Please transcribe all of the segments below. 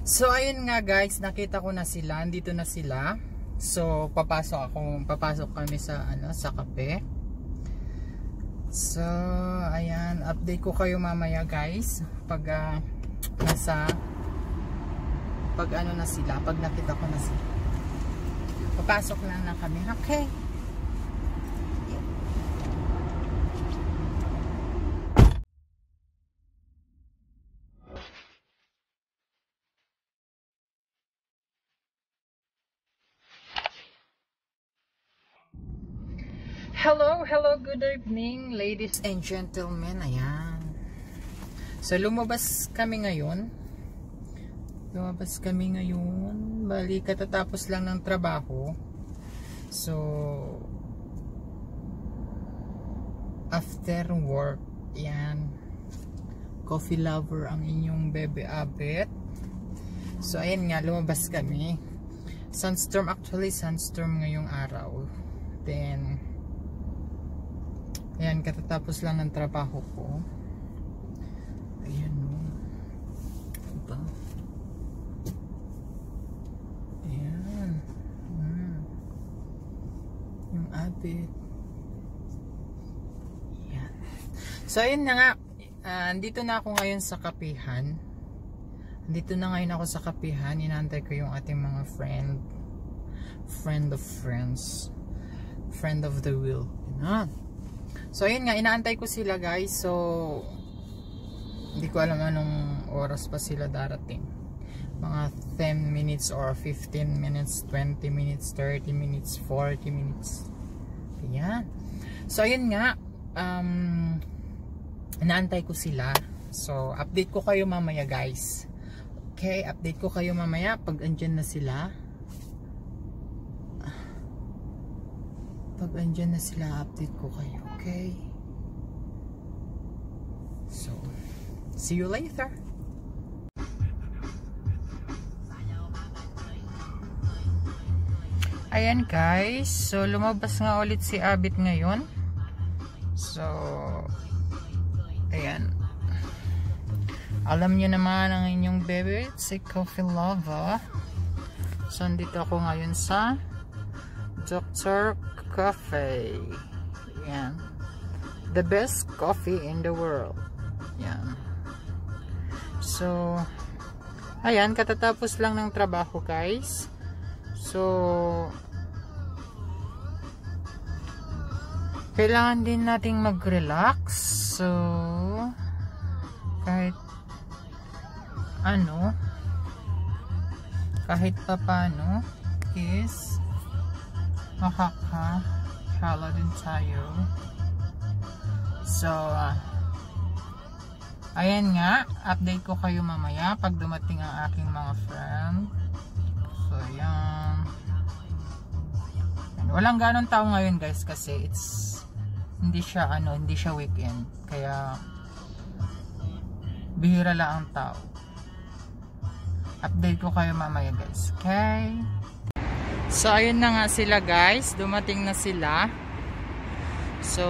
So ayun nga guys, nakita ko na sila, andito na sila. So papasok kami sa sa kape. So ayan, update ko kayo mamaya guys pag na sila, pag nakita ko na sila. Papasok na kami. Okay. Hello, good evening ladies and gentlemen. Ayan. So lumabas kami ngayon. Bali katatapos lang ng trabaho. So after work, yan. Coffee lover ang inyong bebe abet. So ayan nga, lumabas kami. Sunstorm ngayong araw. Then ayan, katatapos lang ng trabaho ko. Ayan o. Diba? Ayan. Yung abit. Ayan. So ayan na nga. Andito na ako ngayon sa kapihan. Inaantay ko yung ating mga friend of friends. Friend of the wheel. Ayan. So ayun nga, inaantay ko sila guys. So hindi ko alam anong oras pa sila darating. Mga 10 minutes or 15 minutes, 20 minutes, 30 minutes, 40 minutes. Ayan. So ayun nga, inaantay ko sila. So update ko kayo mamaya guys. Okay, update ko kayo mamaya pag andyan na sila. Update ko kayo. Okay. So, see you later. Ayan guys. So, lumabas nga ulit si Abit ngayon. So, ayan. Alam niyo naman ang inyong baby, si Coffee Lover. So, andito ako ngayon sa Dr. Coffee. Yan. The best coffee in the world. Yan. So, ayan, katatapos lang ng trabaho guys. So, kailangan din nating mag-relax. So, kahit papano is makakahala din tayo. So ayan nga, update ko kayo mamaya pag dumating ang aking mga friend. So ayan, walang ganong tao ngayon guys kasi hindi siya weekend, kaya bihira lang ang tao. Update ko kayo mamaya guys. Okay. So ayun na nga sila guys, dumating na sila. So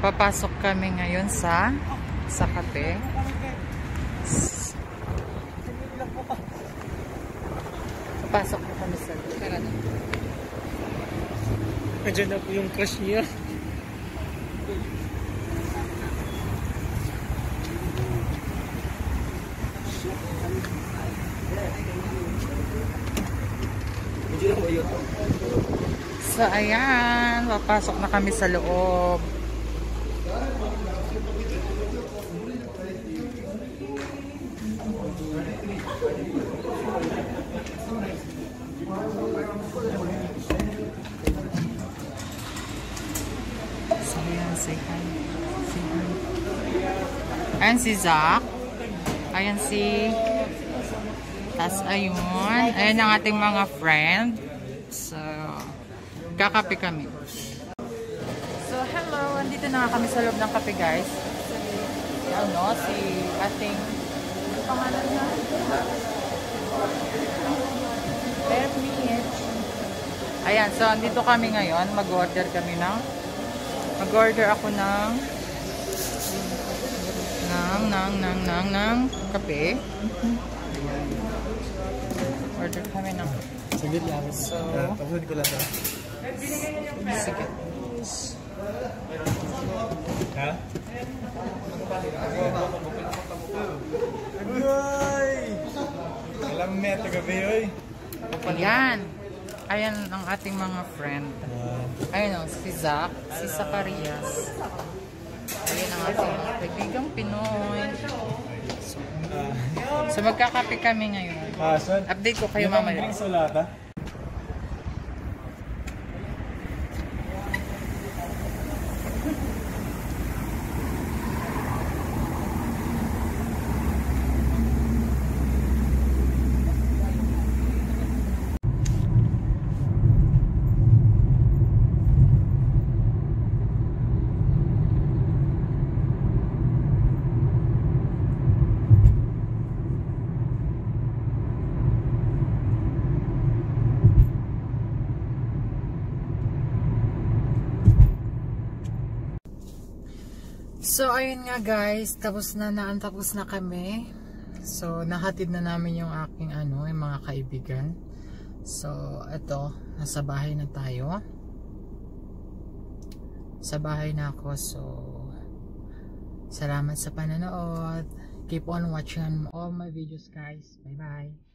papasok kami ngayon sa kape. Papasok na kami sa kape. Nandiyan na po yung crush niya. So ayan, papasok na kami sa loob. So ayan, say hi. Ayan si Zach. Ayan si ayan ang ating mga friend. So kakape kami. So hello, andito na kami sa loob ng kape guys. Si ating pangalan niya? Ayan, so andito kami ngayon. Mag-order ako ng kape. Ayan. Order kami ng... Saglit lang. So, Tapos ko lang. sige. Ha? Ay! Alam mo ito gabi, oy. Ayan. Ayan ang ating mga friend. Ayan o, si Zach, si Zacarias. Ayan ang ating mga kaibigang Pinoy. So magkakape kami ngayon. Update ko kayo mamaya. Drinks wala ta? So ayun nga guys, tapos na kami. So nahatid na namin yung aking yung mga kaibigan. So eto, nasa bahay na tayo. Sa bahay na ako. So salamat sa panonood. Keep on watching all my videos guys. Bye bye.